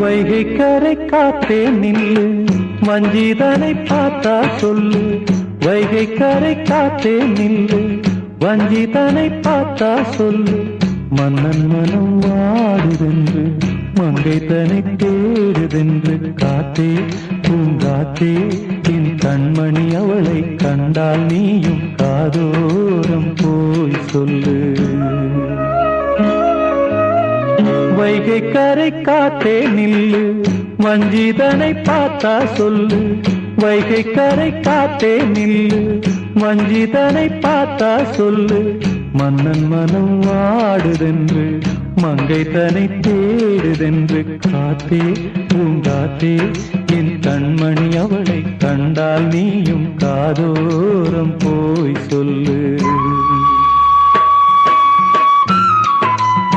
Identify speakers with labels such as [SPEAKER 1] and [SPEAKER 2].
[SPEAKER 1] வைகை கரை காத்தே நில்லு, வஞ்சிதனை பார்த்தா சொல்லு. வைகை கரை காத்தே நில்லு, வஞ்சிதனை பார்த்தா சொல்லு. மன்னன் மனம் வாடுதென்று, மங்கை தனை தேடுதென்று. காத்தே பூங்காத்தே, என் கண்மணி அவளை கண்டால் நீயும் காதோரம் போய் சொல்லு. வைகை கரை காத்தே நில்லு, வஞ்சிதனை பார்த்தா சொல்லு. வைகை கரை காத்தே நில்லு, வஞ்சிதனை பார்த்தா சொல்லு. மன்னன் மனம் வாடுதென்று, மங்கை தனை தேடுதென்று. காத்தே பூங்காத்தே, என் கண்மணி அவளை கண்டால் நீயும் காதோரம் போய் சொல்லு.